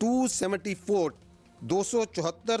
274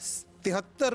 73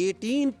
18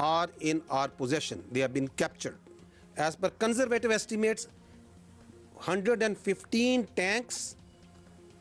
are in our possession. They have been captured. As per conservative estimates, 115 tanks,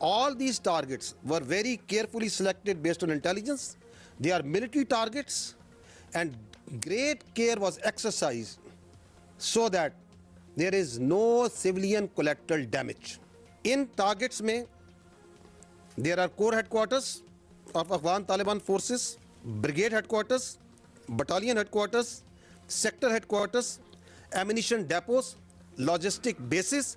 All these targets were very carefully selected based on intelligence. They are military targets and great care was exercised so that there is no civilian collateral damage. In targets mein, there are core headquarters of Afghan Taliban forces, brigade headquarters, battalion headquarters, sector headquarters, ammunition depots, logistic bases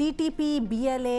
TTP, BLA,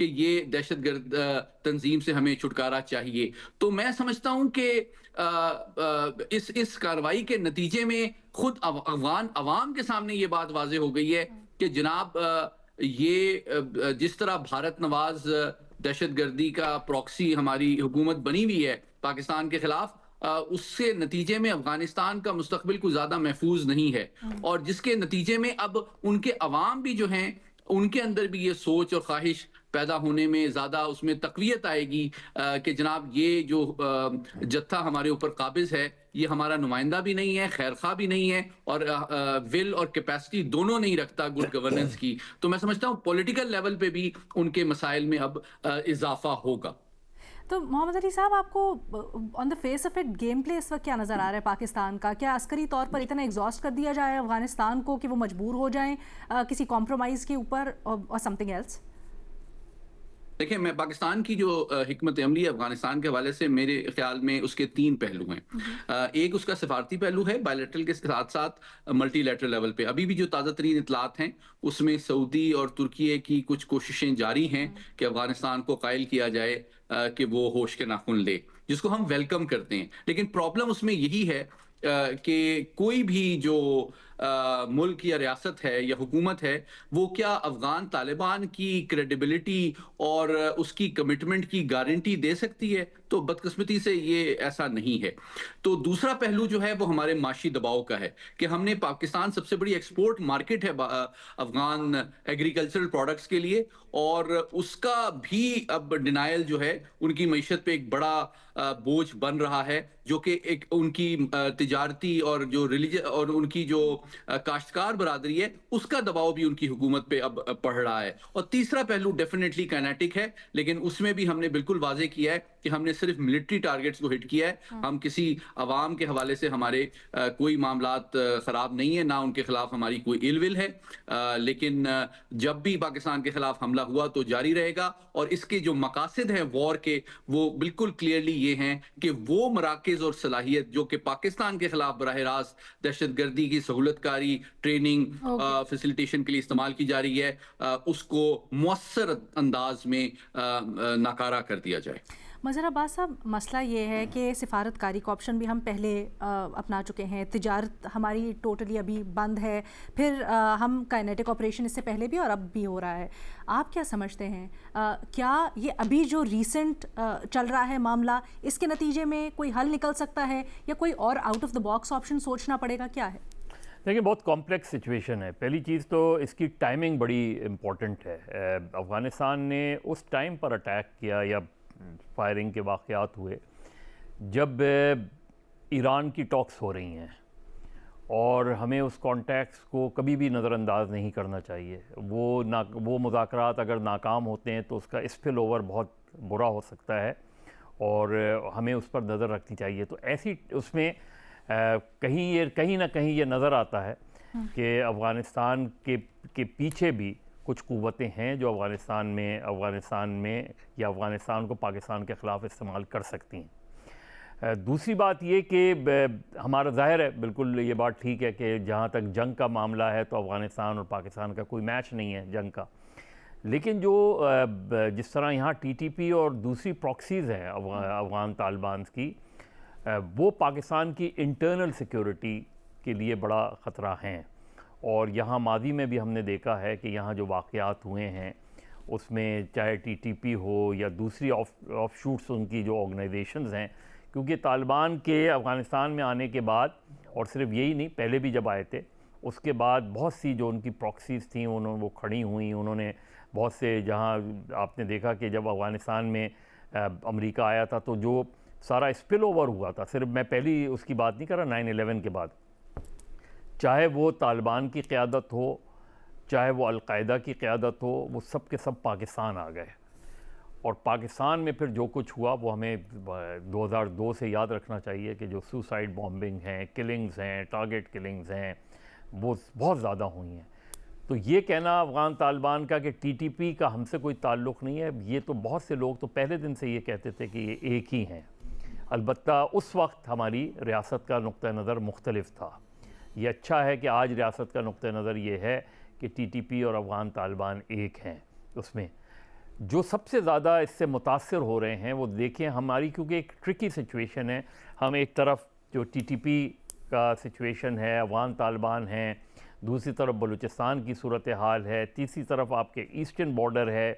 کہ یہ دہشت گرد تنظیم سے ہمیں چھٹکارا چاہیے. تو میں سمجھتا ہوں کہ اس کارروائی کے نتیجے میں خود افغان عوام کے سامنے یہ بات واضح ہو گئی ہے کہ جناب یہ جس طرح بھارت نواز دہشت گردی کا پراکسی ہماری حکومت بنی ہوئی ہے پاکستان کے خلاف، اس سے نتیجے میں افغانستان کا مستقبل کوئی زیادہ محفوظ نہیں ہے، اور جس کے نتیجے میں اب ان کے عوام بھی جو ہیں ان کے اندر بھی یہ سوچ اور خواہش پیدا ہونے میں زیادہ اس میں تقویت آئے گی کہ جناب یہ جو جتھا ہمارے اوپر قابض ہے یہ ہمارا نمائندہ بھی نہیں ہے، خیر خواہ بھی نہیں ہے، اور ول اور کیپیسٹی دونوں نہیں رکھتا گڈ گورننس کی. تو میں سمجھتا ہوں پولیٹیکل لیول پہ بھی ان کے مسائل میں اب اضافہ ہوگا. تو محمد علی صاحب، آپ کو on the face of it game play اس وقت کیا نظر آ رہا ہے پاکستان کا؟ کیا عسکری طور پر اتنا ایگزاسٹ کر دیا جائے افغانستان کو کہ وہ مجبور ہو جائیں کسی کمپرومائز کے اوپر اور سمتھنگ ایلس؟ دیکھیں، میں پاکستان کی جو حکمت عملی ہے افغانستان کے حوالے سے، میرے خیال میں اس کے 3 پہلو ہیں. ایک اس کا سفارتی پہلو ہے، بائی لیٹرل کے ساتھ ساتھ ملٹی لیٹرل لیول پہ. ابھی بھی جو تازہ ترین اطلاعات ہیں اس میں سعودی اور ترکیے کی کچھ کوششیں جاری ہیں کہ افغانستان کو قائل کیا جائے کہ وہ ہوش کے ناخن لے، جس کو ہم ویلکم کرتے ہیں. لیکن پرابلم اس میں یہی ہے کہ کوئی بھی جو ملک یا ریاست ہے یا حکومت ہے وہ کیا افغان طالبان کی کریڈیبلٹی اور اس کی کمٹمنٹ کی گارنٹی دے سکتی ہے؟ تو بدقسمتی سے یہ ایسا نہیں ہے. تو دوسرا پہلو جو ہے وہ ہمارے معاشی دباؤ کا ہے کہ ہم نے پاکستان سب سے بڑی ایکسپورٹ مارکیٹ ہے افغان ایگریکلچرل پروڈکٹس کے لیے، اور اس کا بھی اب ڈینائل جو ہے ان کی معیشت پہ ایک بڑا بوجھ بن رہا ہے، جو کہ ایک ان کی تجارتی اور جو اور ان کی جو کاشتکار برادری ہے اس کا دباؤ بھی ان کی حکومت پہ اب پڑ رہا ہے. اور تیسرا پہلو ڈیفینیٹلی کائنیٹک ہے، لیکن اس میں بھی ہم نے بالکل واضح کیا ہے کہ ہم نے صرف ملٹری ٹارگٹس کو ہٹ کیا ہے. ہم کسی عوام کے حوالے سے ہمارے کوئی معاملات خراب نہیں ہے، نہ ان کے خلاف ہماری کوئی ایل ول ہے، لیکن جب بھی پاکستان کے خلاف حملہ ہوا تو جاری رہے گا. اور اس کے جو مقاصد ہیں وار کے وہ بالکل کلیئرلی یہ ہیں کہ وہ مراکز اور صلاحیت جو کہ پاکستان کے خلاف براہ راست دہشت گردی کی سہولت کاری، ٹریننگ، فیسیلیٹیشن کے لیے استعمال کی جا رہی ہے، اس کو مؤثر انداز میں ناکارہ کر دیا جائے. مظہر عباس صاحب، مسئلہ یہ ہے کہ سفارت کاری کا آپشن بھی ہم پہلے اپنا چکے ہیں، تجارت ہماری ٹوٹلی ابھی بند ہے، پھر ہم کائنیٹک آپریشن اس سے پہلے بھی اور اب بھی ہو رہا ہے. آپ کیا سمجھتے ہیں، کیا یہ ابھی جو ریسنٹ چل رہا ہے معاملہ، اس کے نتیجے میں کوئی حل نکل سکتا ہے یا کوئی اور out of the box option سوچنا پڑے گا؟ کیا ہے؟ دیکھیں، بہت کمپلیکس سچویشن ہے. پہلی چیز تو اس کی ٹائمنگ بڑی امپورٹنٹ ہے. افغانستان نے اس ٹائم پر اٹیک کیا یا فائرنگ کے واقعات ہوئے جب ایران کی ٹاکس ہو رہی ہیں، اور ہمیں اس کانٹیکس کو کبھی بھی نظر انداز نہیں کرنا چاہیے. وہ مذاکرات اگر ناکام ہوتے ہیں تو اس کا اسپل اوور بہت برا ہو سکتا ہے، اور ہمیں اس پر نظر رکھنی چاہیے. تو ایسی اس میں کہیں نہ کہیں یہ نظر آتا ہے کہ افغانستان کے پیچھے بھی کچھ قوتیں ہیں جو افغانستان میں یا افغانستان کو پاکستان کے خلاف استعمال کر سکتی ہیں. دوسری بات یہ کہ ہمارا ظاہر ہے، بالکل یہ بات ٹھیک ہے کہ جہاں تک جنگ کا معاملہ ہے تو افغانستان اور پاکستان کا کوئی میچ نہیں ہے جنگ کا. لیکن جس طرح یہاں ٹی ٹی پی اور دوسری پراکسیز ہیں افغان طالبانز کی، وہ پاکستان کی انٹرنل سیکیورٹی کے لیے بڑا خطرہ ہیں. اور یہاں ماضی میں بھی ہم نے دیکھا ہے کہ یہاں جو واقعات ہوئے ہیں اس میں چاہے ٹی ٹی پی ہو یا دوسری آف شوٹس ان کی جو آرگنائزیشنز ہیں، کیونکہ طالبان کے افغانستان میں آنے کے بعد، اور صرف یہی نہیں، پہلے بھی جب آئے تھے اس کے بعد بہت سی جو ان کی پراکسیز تھیں وہ کھڑی ہوئیں. انہوں نے بہت سے، جہاں آپ نے دیکھا کہ جب افغانستان میں امریکہ آیا تھا تو جو سارا اسپل اوور ہوا تھا، صرف میں پہلی اس کی بات نہیں کر رہا، 9/11 کے بعد، چاہے وہ طالبان کی قیادت ہو، چاہے وہ القاعدہ کی قیادت ہو، وہ سب کے سب پاکستان آ گئے. اور پاکستان میں پھر جو کچھ ہوا وہ ہمیں 2002 سے یاد رکھنا چاہیے کہ جو سوسائڈ بامبنگ ہیں، کلنگز ہیں، ٹارگٹ کلنگز ہیں، وہ بہت زیادہ ہوئی ہیں. تو یہ کہنا افغان طالبان کا کہ ٹی ٹی پی کا ہم سے کوئی تعلق نہیں ہے، یہ تو بہت سے لوگ تو پہلے دن سے یہ کہتے تھے کہ یہ ایک ہی ہیں. البتہ اس وقت ہماری ریاست کا نقطہ نظر مختلف تھا. یہ اچھا ہے کہ آج ریاست کا نقطہ نظر یہ ہے کہ ٹی ٹی پی اور افغان طالبان ایک ہیں اس میں. جو سب سے زیادہ اس سے متاثر ہو رہے ہیں وہ دیکھیں ہماری، کیونکہ ایک ٹرکی سچویشن ہے. ہم ایک طرف جو ٹی ٹی پی کا سچویشن ہے، افغان طالبان ہیں، دوسری طرف بلوچستان کی صورتحال ہے، تیسری طرف آپ کے ایسٹرن بارڈر ہے،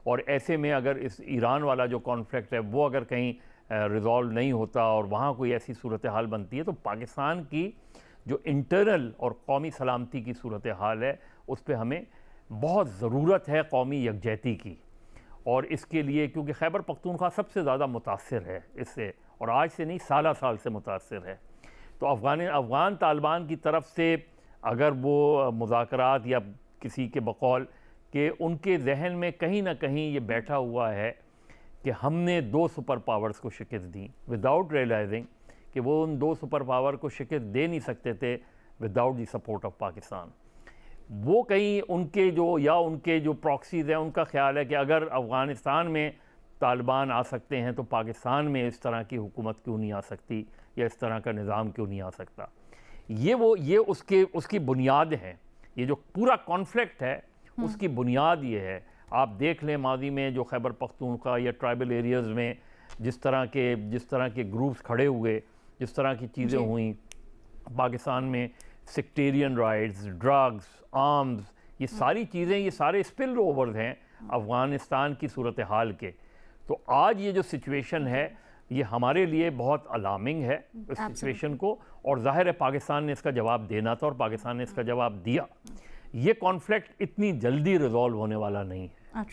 اور ایسے میں اگر اس ایران والا جو کانفلکٹ ہے وہ اگر کہیں ریزالو نہیں ہوتا اور وہاں کوئی ایسی صورتحال بنتی ہے تو پاکستان کی جو انٹرنل اور قومی سلامتی کی صورتحال ہے اس پہ ہمیں بہت ضرورت ہے قومی یکجہتی کی. اور اس کے لیے کیونکہ خیبر پختونخوا سب سے زیادہ متاثر ہے اس سے، اور آج سے نہیں سالہ سال سے متاثر ہے. تو افغان طالبان کی طرف سے اگر وہ مذاکرات یا کسی کے بقول کہ ان کے ذہن میں کہیں نہ کہیں یہ بیٹھا ہوا ہے کہ ہم نے 2 سپر پاورز کو شکست دی وداؤٹ ریئلائزنگ کہ وہ ان 2 سپر پاور کو شکست دے نہیں سکتے تھے without the support of Pakistan. وہ کہیں ان کے جو پراکسیز ہیں ان کا خیال ہے کہ اگر افغانستان میں طالبان آ سکتے ہیں تو پاکستان میں اس طرح کی حکومت کیوں نہیں آ سکتی یا اس طرح کا نظام کیوں نہیں آ سکتا. یہ اس کی بنیاد ہیں. یہ جو پورا کانفلکٹ ہے اس کی بنیاد یہ ہے. آپ دیکھ لیں ماضی میں جو خیبر پختونخوا یا ٹرائبل ایریاز میں جس طرح کے گروپس کھڑے ہوئے، جس طرح کی چیزیں ہوئیں پاکستان میں، سیکٹیرین رائٹس، ڈرگز، آرمز، یہ ساری چیزیں، یہ سارے اسپل اوورز ہیں افغانستان کی صورتحال کے. تو آج یہ جو سچویشن ہے یہ ہمارے لیے بہت الارمنگ ہے اس سچویشن کو، اور ظاہر ہے پاکستان نے اس کا جواب دینا تھا اور پاکستان نے اس کا جواب دیا. یہ کانفلکٹ اتنی جلدی ریزالو ہونے والا نہیں ہے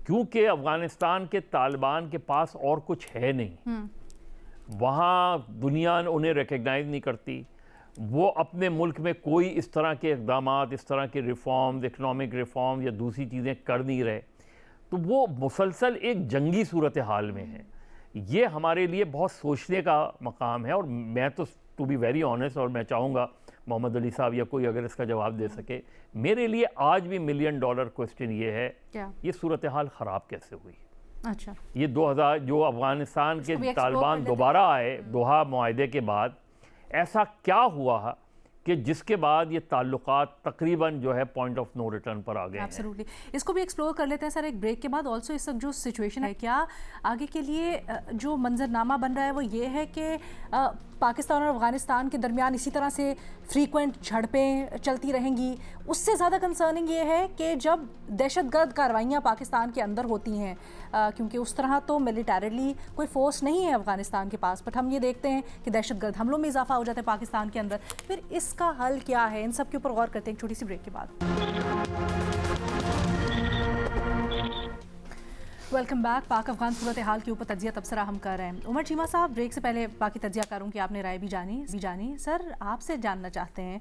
کیونکہ افغانستان کے طالبان کے پاس اور کچھ ہے نہیں. وہاں دنیا انہیں ریکگنائز نہیں کرتی. وہ اپنے ملک میں کوئی اس طرح کے اقدامات، اس طرح کے ریفارمز، اکنامک ریفارم یا دوسری چیزیں کر نہیں رہے. تو وہ مسلسل ایک جنگی صورتحال میں ہے. یہ ہمارے لیے بہت سوچنے کا مقام ہے. اور میں تو ٹو بی ویری آنیسٹ، اور میں چاہوں گا محمد علی صاحب یا کوئی اگر اس کا جواب دے سکے، میرے لیے آج بھی $1 ملین کوسچن یہ ہے یہ صورتحال خراب کیسے ہوئی. اچھا، یہ 2000 جو افغانستان کے طالبان دوبارہ آئے دوحہ معاہدے کے بعد، ایسا کیا ہوا کہ جس کے بعد یہ تعلقات تقریباً جو ہے پوائنٹ آف نو ریٹرن پر آ گئے ہیں. ایبسلیوٹلی. اس کو بھی ایکسپلور کر لیتے ہیں سر ایک بریک کے بعد. آلسو اس وقت جو سچویشن ہے، کیا آگے کے لیے جو منظرنامہ بن رہا ہے وہ یہ ہے کہ پاکستان اور افغانستان کے درمیان اسی طرح سے فریکوینٹ جھڑپیں چلتی رہیں گی؟ اس سے زیادہ کنسرننگ یہ ہے کہ جب دہشت گرد کارروائیاں پاکستان کے اندر ہوتی ہیں، کیونکہ اس طرح تو ملیٹریلی کوئی فورس نہیں ہے افغانستان کے پاس، بٹ ہم یہ دیکھتے ہیں کہ دہشت گرد حملوں میں اضافہ ہو جاتا ہے پاکستان کے اندر. پھر اس کا حل کیا ہے؟ ان سب کے اوپر غور کرتے ہیں ایک چھوٹی سی بریک کے بعد. Welcome back. پاک افغان صورتحال کے اوپر تجزیہ تبصرہ ہم کر رہے ہیں. عمر چیمہ صاحب، بریک سے پہلے باقی تجزیہ کاروں کی آپ نے رائے بھی جانی. سر، آپ سے جاننا چاہتے ہیں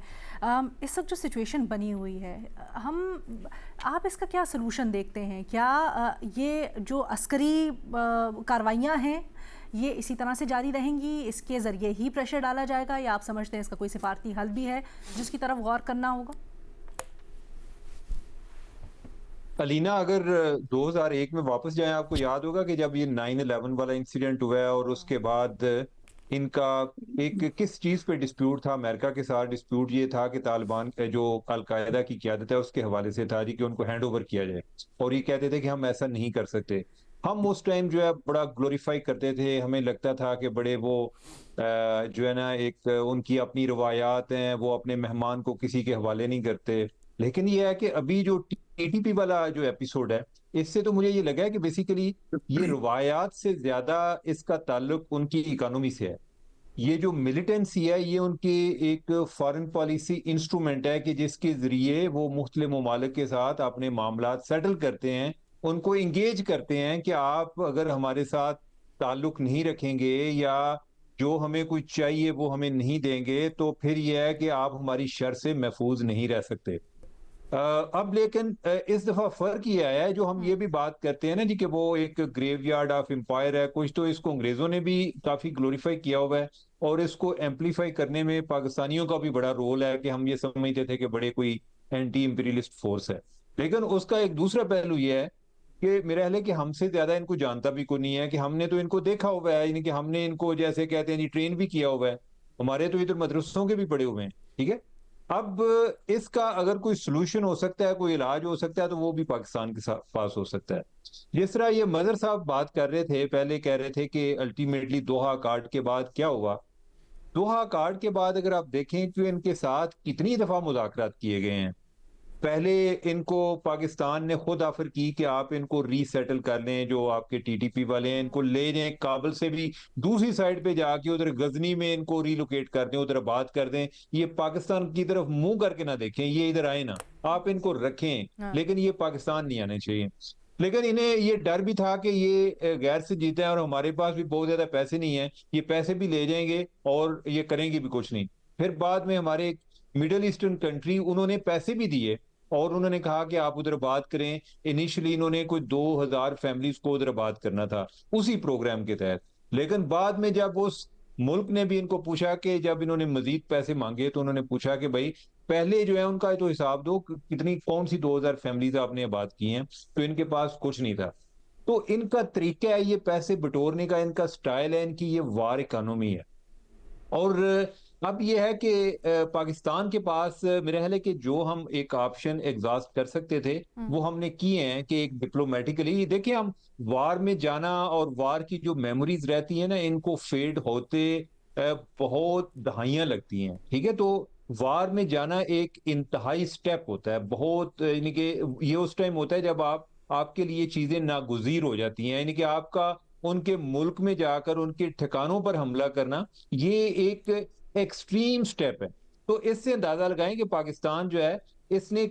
اس وقت جو سچویشن بنی ہوئی ہے، آپ اس کا کیا سلوشن دیکھتے ہیں؟ کیا یہ جو عسکری کارروائیاں ہیں یہ اسی طرح سے جاری رہیں گی؟ اس کے ذریعے ہی پریشر ڈالا جائے گا، یا آپ سمجھتے ہیں اس کا کوئی سفارتی حل بھی ہے جس کی طرف غور کرنا ہوگا؟ علینا، اگر 2001 میں واپس جائیں، آپ کو یاد ہوگا کہ جب یہ 9/11 والا انسیڈنٹ ہوا ہے اور اس کے بعد ان کا ایک کس چیز پہ ڈسپیوٹ تھا امریکہ کے ساتھ؟ ڈسپیوٹ یہ تھا کہ طالبان کا جو القاعدہ کی قیادت ہے اس کے حوالے سے تھا کہ ان کو ہینڈ اوور کیا جائے، اور یہ کہتے تھے کہ ہم ایسا نہیں کر سکتے. ہم اس ٹائم جو ہے بڑا گلوریفائی کرتے تھے، ہمیں لگتا تھا کہ بڑے وہ جو ہے نا ایک ان کی اپنی روایات ہیں، وہ اپنے مہمان کو کسی کے حوالے نہیں کرتے. لیکن یہ ہے کہ ابھی جو ٹی ٹی پی والا جو ایپیسوڈ ہے، اس سے تو مجھے یہ لگا ہے کہ بیسیکلی یہ روایات سے زیادہ اس کا تعلق ان کی اکانومی سے ہے. یہ جو ملیٹنسی ہے یہ ان کی ایک فارن پالیسی انسٹرومنٹ ہے کہ جس کے ذریعے وہ مختلف ممالک کے ساتھ اپنے معاملات سیٹل کرتے ہیں، ان کو انگیج کرتے ہیں کہ آپ اگر ہمارے ساتھ تعلق نہیں رکھیں گے یا جو ہمیں کوئی چاہیے وہ ہمیں نہیں دیں گے تو پھر یہ ہے کہ آپ ہماری شر سے محفوظ نہیں رہ سکتے. اب لیکن اس دفعہ فرق یہ آیا ہے، جو ہم یہ بھی بات کرتے ہیں نا جی کہ وہ ایک گریو یارڈ آف امپائر ہے، کچھ تو اس کو انگریزوں نے بھی کافی گلوریفائی کیا ہوا ہے، اور اس کو ایمپلیفائی کرنے میں پاکستانیوں کا بھی بڑا رول ہے کہ ہم یہ سمجھتے تھے کہ بڑے کوئی اینٹی امپیریلسٹ فورس ہے. لیکن اس کا ایک دوسرا پہلو یہ ہے کہ میرا خیال ہے کہ ہم سے زیادہ ان کو جانتا بھی کوئی نہیں ہے، کہ ہم نے تو ان کو دیکھا ہوا ہے، یعنی کہ ہم نے ان کو جیسے کہتے ہیں جی ٹرین بھی کیا ہوا ہے. ہمارے تو ادھر مدرسوں کے بھی پڑے ہوئے ہیں، ٹھیک ہے. اب اس کا اگر کوئی سلوشن ہو سکتا ہے، کوئی علاج ہو سکتا ہے، تو وہ بھی پاکستان کے پاس ہو سکتا ہے۔ جس طرح یہ مظہر صاحب بات کر رہے تھے، پہلے کہہ رہے تھے کہ الٹیمیٹلی دوحہ اکارڈ کے بعد کیا ہوا۔ دوحہ اکارڈ کے بعد اگر آپ دیکھیں کہ ان کے ساتھ کتنی دفعہ مذاکرات کیے گئے ہیں۔ پہلے ان کو پاکستان نے خود آفر کی کہ آپ ان کو ری سیٹل کر لیں، جو آپ کے ٹی ٹی پی والے ہیں، ان کو لے جائیں کابل سے بھی دوسری سائڈ پہ جا کے ادھر غزنی میں ان کو ری لوکیٹ کر دیں، ادھر آباد کر دیں، یہ پاکستان کی طرف منہ کر کے نہ دیکھیں، یہ ادھر آئے نا، آپ ان کو رکھیں، لیکن یہ پاکستان نہیں آنے چاہیے۔ لیکن انہیں یہ ڈر بھی تھا کہ یہ غیر سے جیتے ہیں اور ہمارے پاس بھی بہت زیادہ پیسے نہیں ہیں، یہ پیسے بھی لے جائیں گے اور یہ کریں گے بھی کچھ نہیں۔ پھر بعد میں ہمارے مڈل ایسٹرن کنٹری انہوں نے پیسے بھی دیے اور انہوں نے کہا کہ آپ ادھر بات کریں۔ انیشلی انہوں نے کوئی 2000 فیملیز کو ادھر بات کرنا تھا اسی پروگرام کے تحت، لیکن بعد میں جب اس ملک نے بھی ان کو پوچھا کہ جب انہوں نے مزید پیسے مانگے تو انہوں نے پوچھا کہ بھائی پہلے جو ہے ان کا تو حساب دو، کتنی کون سی 2000 فیملیز آپ نے بات کی ہیں، تو ان کے پاس کچھ نہیں تھا۔ تو ان کا طریقہ ہے یہ پیسے بٹورنے کا، ان کا سٹائل ہے، ان کی یہ وار اکانومی ہے۔ اور اب یہ ہے کہ پاکستان کے پاس میرا خیال ہے کہ جو ہم ایک آپشن ایگزاسٹ کر سکتے تھے وہ ہم نے کیے ہیں کہ ایک ڈپلومیٹکلی دیکھیں، ہم وار میں جانا اور وار کی جو میموریز رہتی ہیں نا، ان کو فیڈ ہوتے بہت دہائیاں لگتی ہیں، ٹھیک ہے۔ تو وار میں جانا ایک انتہائی سٹیپ ہوتا ہے، بہت، یعنی کہ یہ اس ٹائم ہوتا ہے جب آپ کے لیے چیزیں ناگزیر ہو جاتی ہیں، یعنی کہ آپ کا ان کے ملک میں جا کر ان کے ٹھکانوں پر حملہ کرنا یہ ایک ایکسٹریم سٹیپ ہے۔ تو اس سے اندازہ لگائیں کہ پاکستان جو ہے اس نے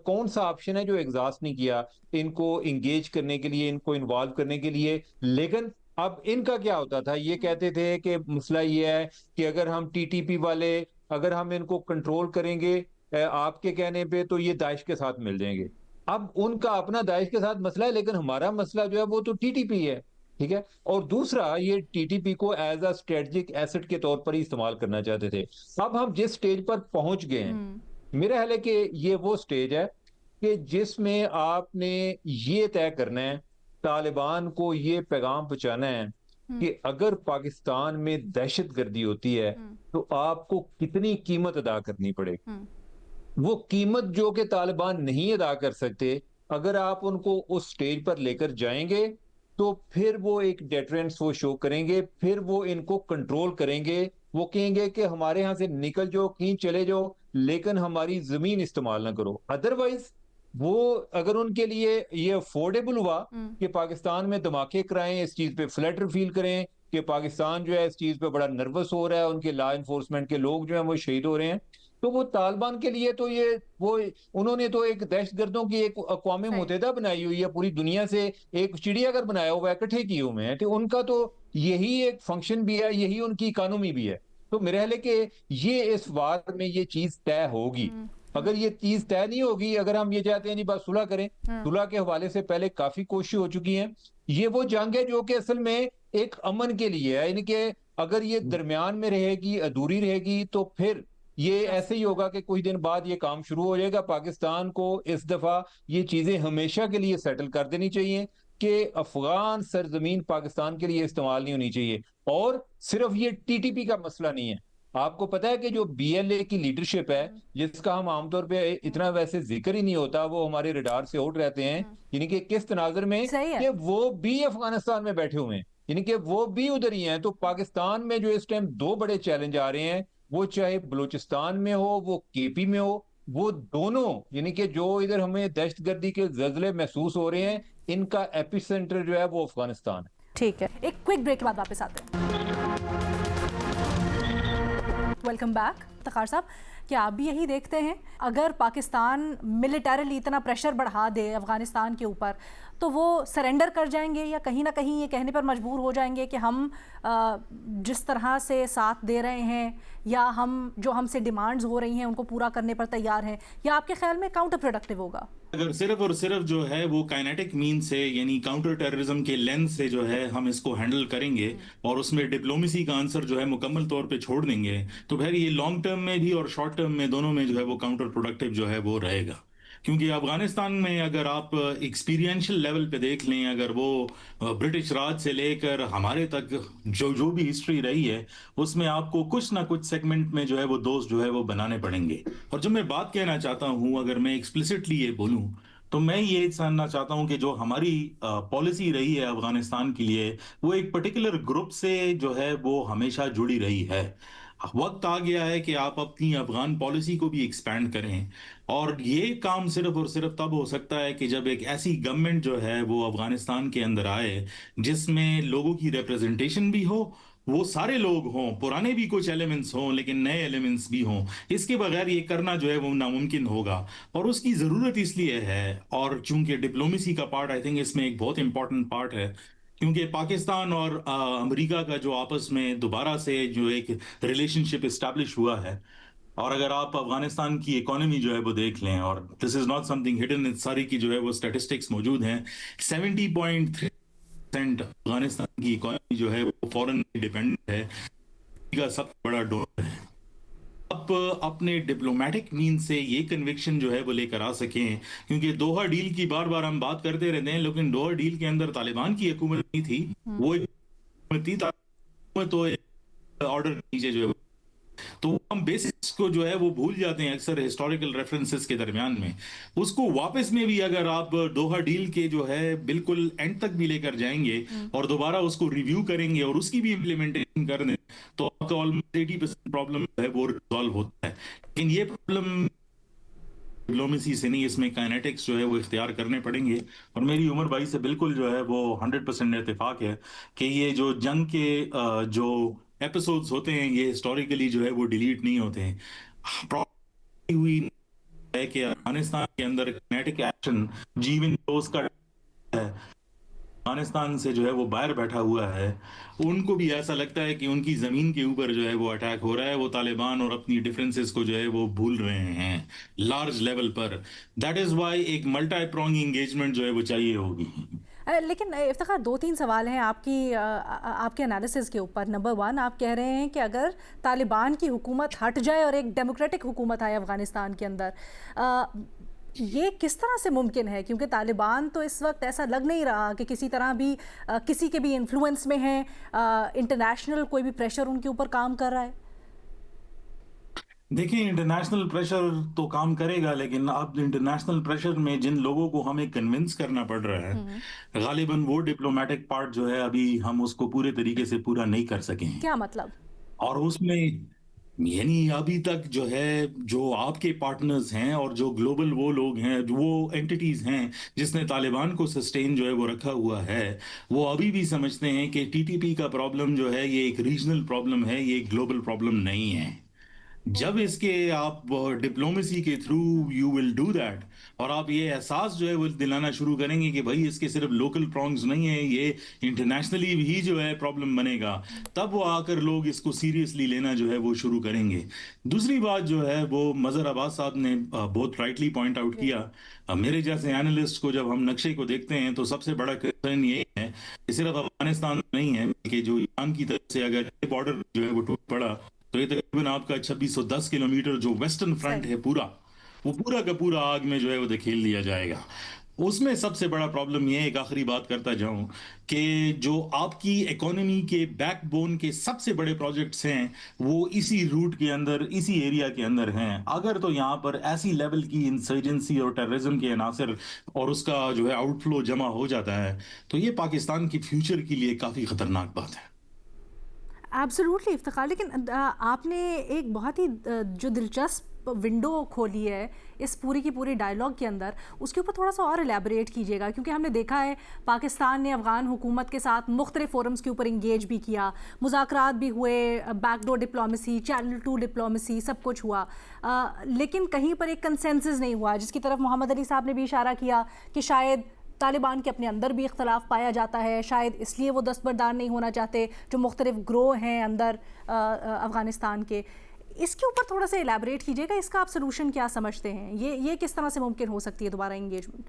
کون سا آپشن ہے جو ایگزاسٹ نہیں کیا ان کو انگیج کرنے کے لیے، ان کو انوالو کرنے کے لیے۔ لیکن اب ان کا کیا ہوتا تھا، یہ کہتے تھے کہ مسئلہ یہ ہے کہ اگر ہم ٹی ٹی پی والے اگر ہم ان کو کنٹرول کریں گے آپ کے کہنے پہ تو یہ داعش کے ساتھ مل جائیں گے۔ اب ان کا اپنا داعش کے ساتھ مسئلہ ہے، لیکن ہمارا مسئلہ جو ہے وہ تو ٹی ٹی پی ہے، ٹھیک ہے۔ اور دوسرا یہ ٹی ٹی پی کو ایز اے اسٹریٹجک ایسٹ کے طور پر ہی استعمال کرنا چاہتے تھے۔ اب ہم جس سٹیج پر پہنچ گئے ہیں، میرا خیال ہے کہ یہ وہ سٹیج ہے کہ جس میں آپ نے یہ طے کرنا ہے، طالبان کو یہ پیغام پہنچانا ہے کہ اگر پاکستان میں دہشت گردی ہوتی ہے تو آپ کو کتنی قیمت ادا کرنی پڑے گی۔ وہ قیمت جو کہ طالبان نہیں ادا کر سکتے، اگر آپ ان کو اس سٹیج پر لے کر جائیں گے تو پھر وہ ایک ڈیٹرنس وہ شو کریں گے، پھر وہ ان کو کنٹرول کریں گے، وہ کہیں گے کہ ہمارے ہاں سے نکل جاؤ، کہیں چلے جاؤ، لیکن ہماری زمین استعمال نہ کرو۔ ادروائز وہ اگر ان کے لیے یہ افورڈیبل ہوا کہ پاکستان میں دھماکے کرائیں، اس چیز پہ فلیٹر فیل کریں کہ پاکستان جو ہے اس چیز پہ بڑا نروس ہو رہا ہے، ان کے لا انفورسمنٹ کے لوگ جو ہیں وہ شہید ہو رہے ہیں، تو وہ طالبان کے لیے تو وہ انہوں نے تو ایک دہشت گردوں کی ایک اقوام متحدہ بنائی ہوئی ہے، پوری دنیا سے ایک چڑیا گھر بنایا ہوا ہے، اکٹھے کیے ہوئے ہیں، تو ان کا تو یہی ایک فنکشن بھی ہے، یہی ان کی اکانومی بھی ہے۔ تو میرا خیال ہے کہ یہ اس وار میں یہ چیز طے ہوگی۔ اگر یہ چیز طے نہیں ہوگی، اگر ہم یہ چاہتے ہیں جی بس صلح کریں، صلح کے حوالے سے پہلے کافی کوششیں ہو چکی ہیں، یہ وہ جنگ ہے جو کہ اصل میں ایک امن کے لیے ہے، یعنی کہ اگر یہ درمیان میں رہے گی، ادھوری رہے گی، تو پھر یہ ایسے ہی ہوگا کہ کچھ دن بعد یہ کام شروع ہو جائے گا۔ پاکستان کو اس دفعہ یہ چیزیں ہمیشہ کے لیے سیٹل کر دینی چاہیے کہ افغان سرزمین پاکستان کے لیے استعمال نہیں ہونی چاہیے۔ اور صرف یہ ٹی ٹی پی کا مسئلہ نہیں ہے، آپ کو پتا ہے کہ جو بی ایل اے کی لیڈرشپ ہے، جس کا ہم عام طور پہ اتنا ویسے ذکر ہی نہیں ہوتا، وہ ہمارے ریڈار سے آؤٹ رہتے ہیں، یعنی کہ کس تناظر میں کہ وہ بھی افغانستان میں بیٹھے ہوئے ہیں، یعنی کہ وہ بھی ادھر ہی ہیں۔ تو پاکستان میں جو اس ٹائم دو بڑے چیلنج آ رہے ہیں، وہ چاہے بلوچستان میں ہو، وہ کے پی میں ہو، وہ دونوں، یعنی کہ جو ادھر ہمیں دہشت گردی کے زلزلے محسوس ہو رہے ہیں، ان کا ایپی سینٹر جو ہے وہ افغانستان ہے۔ ٹھیک ہے، ایک کوئک بریک کے بعد واپس آتے ہیں۔ ویلکم بیک افتخار صاحب، کیا آپ بھی یہی دیکھتے ہیں اگر پاکستان ملیٹریلی اتنا پریشر بڑھا دے افغانستان کے اوپر تو وہ سرنڈر کر جائیں گے، یا کہیں نہ کہیں یہ کہنے پر مجبور ہو جائیں گے کہ ہم جس طرح سے ساتھ دے رہے ہیں یا جو ہم سے ڈیمانڈز ہو رہی ہیں ان کو پورا کرنے پر تیار ہیں، یا آپ کے خیال میں کاؤنٹر پروڈکٹیو ہوگا؟ اگر صرف اور صرف جو ہے وہ کائنیٹک مین سے، یعنی کاؤنٹر ٹیررزم کے لینس سے جو ہے ہم اس کو ہینڈل کریں گے اور اس میں ڈپلومیسی کا آنسر جو ہے مکمل طور پہ چھوڑ دیں گے، تو پھر یہ لانگ ٹرم میں بھی اور شارٹ ٹرم میں دونوں میں جو ہے وہ کاؤنٹر پروڈکٹیو جو ہے وہ رہے گا۔ کیونکہ افغانستان میں اگر آپ ایکسپیرینشل لیول پہ دیکھ لیں، اگر وہ برٹش راج سے لے کر ہمارے تک جو بھی ہسٹری رہی ہے، اس میں آپ کو کچھ نہ کچھ سیگمنٹ میں جو ہے وہ دوست جو ہے وہ بنانے پڑیں گے. اور جو میں بات کہنا چاہتا ہوں، اگر میں ایکسپلسٹلی یہ بولوں تو میں یہ سمجھنا چاہتا ہوں کہ جو ہماری پالیسی رہی ہے افغانستان کے لیے، وہ ایک پرٹیکولر گروپ سے جو ہے وہ ہمیشہ جڑی رہی ہے. وقت آ گیا ہے کہ آپ اپنی افغان پالیسی کو بھی ایکسپینڈ کریں، اور یہ کام صرف اور صرف تب ہو سکتا ہے کہ جب ایک ایسی گورنمنٹ جو ہے وہ افغانستان کے اندر آئے جس میں لوگوں کی ریپرزنٹیشن بھی ہو، وہ سارے لوگ ہوں، پرانے بھی کچھ ایلیمنٹس ہوں لیکن نئے ایلیمنٹس بھی ہوں. اس کے بغیر یہ کرنا جو ہے وہ ناممکن ہوگا، اور اس کی ضرورت اس لیے ہے. اور چونکہ ڈپلومیسی کا پارٹ آئی تھنک اس میں ایک بہت امپورٹنٹ پارٹ ہے، کیونکہ پاکستان اور امریکہ کا جو آپس میں دوبارہ سے جو ایک ریلیشن شپ اسٹیبلش ہوا ہے، اور اگر آپ افغانستان کی اکانومی جو ہے وہ دیکھ لیں، اور دس از ناٹ سم تھنگ ہڈن، ساری کی جو ہے وہ اسٹیٹسٹکس موجود ہیں، 70.3% افغانستان کی اکانومی جو ہے وہ فورن ڈیپینڈنٹ ہے، کا سب سے بڑا ڈونر ہے. آپ اپنے ڈپلومیٹک مین سے یہ کنوکشن جو ہے وہ لے کر آ سکیں، کیونکہ دوحہ ڈیل کی بار بار ہم بات کرتے رہتے ہیں، لیکن دوحہ ڈیل کے اندر طالبان کی حکومت نہیں تھی، وہ ایک حکومت تھی، تو آرڈر کے نیچے جو ہے تو ہم بیسکس کو جو ہے وہ بھول جاتے ہیں اکثر ہسٹوریکل ریفرنسز کے درمیان میں. اس کو واپس میں بھی اگر آپ دوحہ ڈیل کے جو ہے بالکل اینڈ تک بھی لے کر جائیں گے اور دوبارہ اس کو ریویو کریں گے اور اس کی بھی امپلیمنٹیشن کر دیں، تو آپ کا آلموسٹ 80% پرابلم جو ہے وہ ریزالو ہوتا ہے. لیکن یہ پرابلم ڈپلومیسی سے نہیں، اس میں کائنیٹکس جو ہے وہ اختیار کرنے پڑیں گے. اور میری عمر بھائی سے بالکل جو ہے وہ 100% اتفاق ہے کہ یہ جو جنگ کے جو ایپیسوڈز ہوتے ہیں یہ ہسٹوریکلی جو ہے وہ ڈیلیٹ نہیں ہوتے ہیں. ہوئی ہے کہ افغانستان کے اندر کائنیٹک ایکشن جیون دوست کا ہے، افغانستان سے جو ہے وہ باہر بیٹھا ہوا ہے، ان کو بھی ایسا لگتا ہے کہ ان کی زمین کے اوپر جو ہے وہ اٹیک ہو رہا ہے، وہ طالبان اور اپنی ڈیفرنسز کو جو ہے وہ بھول رہے ہیں large level per. That is why ایک ملٹی پرونگ انگیجمنٹ جو ہے وہ چاہیے ہوگی. لیکن افتخار 2-3 سوال ہیں آپ کے انالیسز کے اوپر. نمبر 1، آپ کہہ رہے ہیں کہ اگر طالبان کی حکومت ہٹ جائے اور ایک ڈیموکریٹک حکومت آئے افغانستان کے اندر، یہ کس طرح سے ممکن ہے؟ کیونکہ طالبان تو اس وقت ایسا لگ نہیں رہا کہ کسی طرح بھی کسی کے بھی انفلوئنس میں ہیں، انٹرنیشنل کوئی بھی پریشر ان کے اوپر کام کر رہا ہے. دیکھیں، انٹرنیشنل پریشر تو کام کرے گا، لیکن اب انٹرنیشنل پریشر میں جن لوگوں کو ہمیں کنونس کرنا پڑ رہا ہے، غالباً وہ ڈپلومیٹک پارٹ جو ہے ابھی ہم اس کو پورے طریقے سے پورا نہیں کر سکیں. کیا مطلب؟ اور اس میں یعنی ابھی تک جو ہے جو آپ کے پارٹنرز ہیں اور جو گلوبل وہ لوگ ہیں، وہ اینٹیز ہیں جس نے طالبان کو سسٹین جو ہے وہ رکھا ہوا ہے، وہ ابھی بھی سمجھتے ہیں کہ ٹی ٹی پی کا پرابلم جو ہے یہ ایک ریجنل پرابلم ہے، یہ ایک گلوبل پرابلم نہیں ہے. جب اس کے آپ ڈپلومیسی کے through you will do that, اور آپ یہ احساس جو ہے وہ دلانا شروع کریں گے کہ بھائی اس کے صرف لوکل پرانگز نہیں ہیں، یہ انٹرنیشنلی بھی جو ہے پرابلم بنے گا، تب وہ آ کر لوگ اس کو سیریسلی لینا جو ہے وہ شروع کریں گے. دوسری بات جو ہے وہ مظہر عباس صاحب نے بہت رائٹلی پوائنٹ آؤٹ کیا. میرے جیسے اینالسٹ کو جب ہم نقشے کو دیکھتے ہیں تو سب سے بڑا کنسرن یہ ہے کہ صرف افغانستان نہیں ہے کہ جو ایران کی طرف سے اگر بارڈر جو ہے وہ ٹوٹ پڑا تو یہ تقریباً آپ کا 2610 کلومیٹر جو ویسٹرن فرنٹ ہے پورا، وہ پورا کا پورا آگ میں جو ہے وہ دھکیل دیا جائے گا. اس میں سب سے بڑا پرابلم یہ ہے، ایک آخری بات کرتا جاؤں، کہ جو آپ کی اکانومی کے بیک بون کے سب سے بڑے پروجیکٹس ہیں وہ اسی روٹ کے اندر، اسی ایریا کے اندر ہیں. اگر تو یہاں پر ایسی لیول کی انسرجنسی اور ٹیررزم کے عناصر اور اس کا جو ہے آؤٹ فلو جمع ہو جاتا ہے تو یہ پاکستان کی فیوچر کے لیے کافی خطرناک بات ہے. ایبسلیوٹلی افتخار. لیکن آپ نے ایک بہت ہی جو دلچسپ ونڈو کھولی ہے اس پوری کی پوری ڈائلاگ کے اندر، اس کے اوپر تھوڑا سا اور الیبوریٹ کیجیے گا. کیونکہ ہم نے دیکھا ہے پاکستان نے افغان حکومت کے ساتھ مختلف فورمز کے اوپر انگیج بھی کیا، مذاکرات بھی ہوئے، back door diplomacy, channel 2 diplomacy, سب کچھ ہوا، لیکن کہیں پر ایک کنسنسس نہیں ہوا، جس کی طرف محمد علی صاحب نے بھی اشارہ کیا کہ شاید طالبان کے اپنے اندر بھی اختلاف پایا جاتا ہے، شاید اس لیے وہ دستبردار نہیں ہونا چاہتے جو مختلف گروہ ہیں اندر افغانستان کے. اس کے اوپر تھوڑا سا الیبوریٹ کیجیے گا، اس کا آپ سلوشن کیا سمجھتے ہیں؟ یہ کس طرح سے ممکن ہو سکتی ہے دوبارہ انگیجمنٹ؟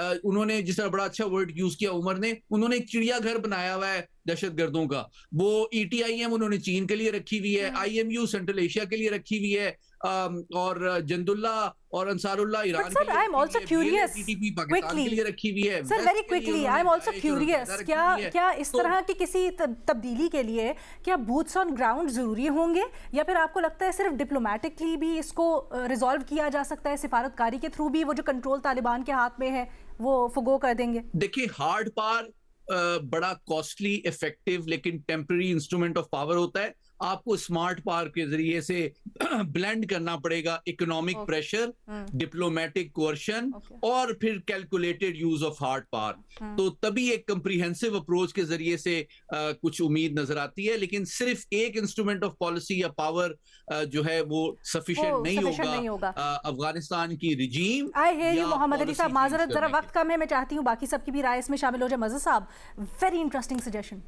انہوں نے جس طرح بڑا اچھا ورڈ یوز کیا عمر نے, انہوں نے ایک چڑیا گھر بنایا ہوا ہے دہشت گردوں کا. وہ ETIM انہوں نے چین کے لیے رکھی ہوئی ہے, IMU سینٹرل ایشیا کے لیے رکھی ہوئی ہے, اور جند اللہ اور انصار اللہ ایران کے لیے, I am also curious Pakistan کے لیے رکھی ہوئی ہے. سر very quickly I am also curious, کیا اس طرح کی کسی تبدیلی کے لیے کیا بوتس آن گراؤنڈ ضروری ہوں گے, یا پھر آپ کو لگتا ہے صرف ڈپلومیٹکلی بھی اس کو ریزالو کیا جا سکتا ہے, سفارتکاری کے تھرو بھی وہ جو کنٹرول طالبان کے ہاتھ میں ہے وہ فگو کر دیں گے؟ دیکھیے ہارڈ پاور بڑا کاسٹلی, افیکٹو لیکن ٹیمپرری انسٹرومنٹ آف پاور ہوتا ہے. آپ کو اسمارٹ پاور کے ذریعے سے بلینڈ کرنا پڑے گا اکنامک پریشر, ڈپلومیٹک کوئرشن اور پھر calculated use of hard power. تو تبھی ایک کمپریہنسو اپروچ کے ذریعے سے کچھ امید نظر آتی ہے. لیکن صرف ایک انسٹرومنٹ آف پالیسی یا پاور جو ہے وہ سفیشینٹ نہیں ہوگا. افغانستان کی رجیم. آئی ہیئر یو محمد علی صاحب, معذرت ذرا وقت کم ہے, میں چاہتی ہوں باقی سب کی بھی رائے اس میں شامل ہو جائے. مزہ صاحب, ویری انٹرسٹنگ سجیشن.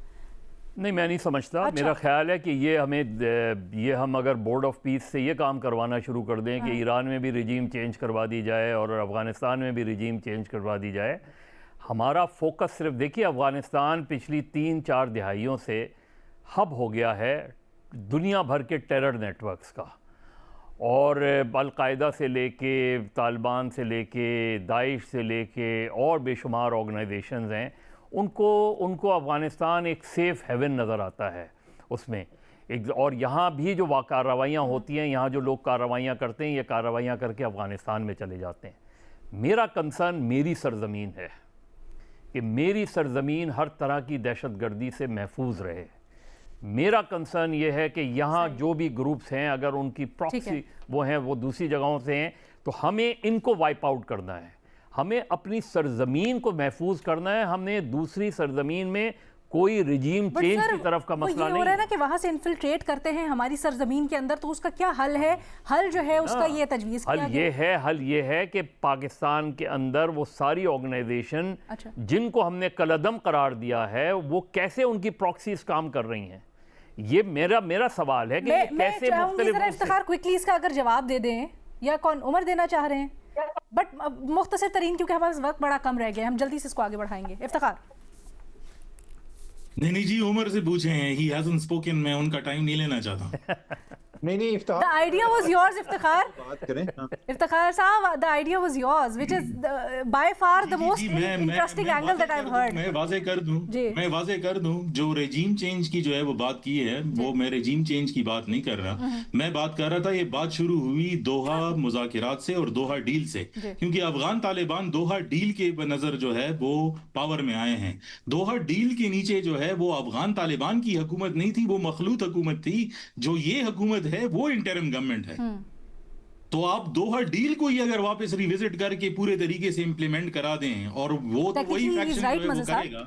نہیں, میں نہیں سمجھتا. میرا خیال ہے کہ یہ ہم اگر بورڈ آف پیس سے یہ کام کروانا شروع کر دیں کہ ایران میں بھی رجیم چینج کروا دی جائے اور افغانستان میں بھی رجیم چینج کروا دی جائے. ہمارا فوکس صرف, دیکھیے افغانستان پچھلی 3-4 دہائیوں سے ہب ہو گیا ہے دنیا بھر کے ٹیرر نیٹ ورکس کا, اور القاعدہ سے لے کے طالبان سے لے کے داعش سے لے کے اور بے شمار آرگنائزیشنز ہیں. ان کو افغانستان ایک سیف ہیون نظر آتا ہے اس میں. اور یہاں بھی جو کارروائیاں ہوتی ہیں, یہاں جو لوگ کارروائیاں کرتے ہیں, یہ کارروائیاں کر کے افغانستان میں چلے جاتے ہیں. میرا کنسرن میری سرزمین ہے کہ میری سرزمین ہر طرح کی دہشت گردی سے محفوظ رہے. میرا کنسرن یہ ہے کہ یہاں جو بھی گروپس ہیں اگر ان کی پراکسی وہ ہیں وہ دوسری جگہوں سے ہیں, تو ہمیں ان کو وائپ آؤٹ کرنا ہے. ہمیں اپنی سرزمین کو محفوظ کرنا ہے. ہم نے دوسری سرزمین میں کوئی رجیم چینج کی طرف کا مسئلہ نہیں. ہو رہا ہے نا کہ وہاں سے انفلٹریٹ کرتے ہیں ہماری سرزمین کے اندر, تو اس کا کیا حل ہے؟ حل جو ہے اس کا یہ تجویز کیا گیا. حل یہ ہے کہ پاکستان کے اندر وہ ساری آرگنائزیشن جن کو ہم نے کالعدم قرار دیا ہے وہ کیسے ان کی پراکسیز کام کر رئی ہیں. یہ میرا سوال ہے کہ کیسے مختلف. افتخار کوئکلی اس کا اگر جواب دے دیں, یا کون عمر دینا چاہ رہے ہیں؟ بٹ مختصر ترین, کیونکہ ہمارے وقت بڑا کم رہ گیا, ہم جلدی سے اس کو آگے بڑھائیں گے. افتخار. نہیں جی, عمر سے پوچھیں, ہی ہیزنٹ اسپوکن, میں ان کا ٹائم نہیں لینا چاہتا. نہیں Iftikhar, the idea was yours. Iftikhar صاحب, the idea was yours, which is by far the most interesting angle that I've heard. میں واضح کر دوں جو رجیم چینج کی جو ہے وہ بات کی ہے, وہ میں رجیم چینج کی بات نہیں کر رہا. میں بات کر رہا تھا, یہ بات شروع ہوئی دوحہ مذاکرات سے اور دوحہ ڈیل سے, کیونکہ افغان طالبان دوحہ ڈیل کے نظر جو ہے وہ پاور میں آئے ہیں. دوحہ ڈیل کے نیچے جو ہے وہ افغان طالبان کی حکومت نہیں تھی, وہ مخلوط حکومت تھی. جو یہ حکومت ہے وہ انٹرم گورنمنٹ ہے. تو آپ دوحہ ڈیل کو ہی اگر واپس ریوزٹ کر کے پورے طریقے سے امپلیمنٹ کرا دیں, اور وہ تو وہی فیکشن وہ کرے گا,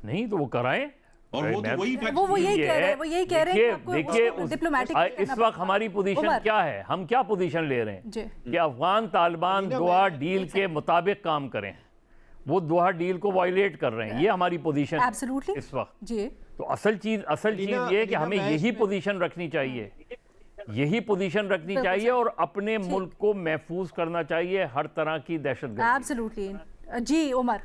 نہیں تو وہ کرائیں, اور وہ تو وہی یہی کہہ رہے ہیں. دیکھیے اس وقت ہماری پوزیشن کیا ہے, ہم کیا پوزیشن لے رہے ہیں کہ افغان طالبان دوحہ ڈیل کے مطابق کام کریں. وہ دوحہ ڈیل کو وائلیٹ کر رہے ہیں, یہ ہماری پوزیشن ہے اس وقت. تو اصل چیز یہ ہے کہ ہمیں یہی پوزیشن رکھنی چاہیے, اور اپنے ملک کو محفوظ کرنا چاہیے ہر طرح کی دہشت گردی. ایبسلیوٹلی. جی عمر.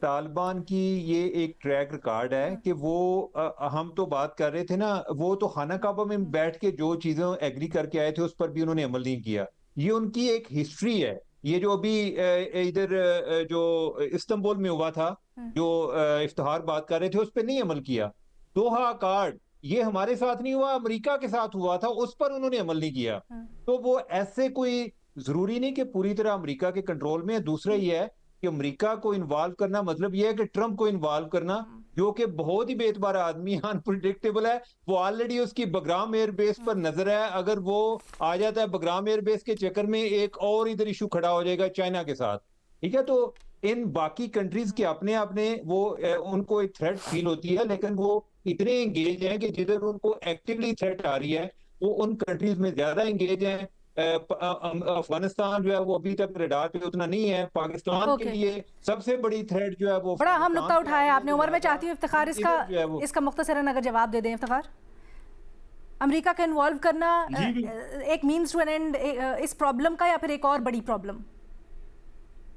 طالبان کی یہ ایک ٹریک ریکارڈ ہے کہ وہ, ہم تو بات کر رہے تھے نا, وہ تو خانہ کعبہ میں بیٹھ کے جو چیزیں ایگری کر کے آئے تھے اس پر بھی انہوں نے عمل نہیں کیا. یہ ان کی ایک ہسٹری ہے. یہ جو ابھی ادھر جو استنبول میں ہوا تھا, جو افتخار بات کر رہے تھے, اس پہ نہیں عمل کیا. دوحہ اکارڈ یہ ہمارے ساتھ نہیں ہوا, امریکہ کے ساتھ ہوا تھا, اس پر انہوں نے عمل نہیں کیا. تو وہ ایسے کوئی ضروری نہیں کہ پوری طرح امریکہ کے کنٹرول میں ہے. دوسرا یہ ہے کہ امریکہ کو انوالو کرنا مطلب یہ ہے کہ ٹرمپ کو انوالو کرنا, جو کہ بہت ہی بے اعتبار آدمی, انپریڈکٹیبل ہے. وہ آلریڈی اس کی بگرام ایئر بیس پر نظر ہے. اگر وہ آ جاتا ہے بگرام ایئر بیس کے چکر میں, ایک اور ادھر ایشو کھڑا ہو جائے گا چائنا کے ساتھ, ٹھیک ہے. تو ان باقی کنٹریز کے اپنے وہ ان کو ایک تھریٹ فیل ہوتی ہے, لیکن وہ اتنے انگیج ہیں کہ جدھر ان کو ایکٹیولی تھریٹ آ رہی ہے وہ ان کنٹریز میں زیادہ انگیج ہیں. افغانستان جو ہے وہ ابھی تک ریڈار پہ اتنا نہیں ہے. پاکستان کے لیے سب سے بڑی تھریٹ جو ہے وہ بڑا اہم نقطہ اٹھایا آپ نے عمر. میں چاہتی ہوں افتخار اس کا مختصراً اگر جواب دے دیں. افتخار, امریکہ کا انوالو کرنا ایک مینز ٹو این اینڈ اس پرابلم کا, یا پھر ایک اور بڑی پرابلم؟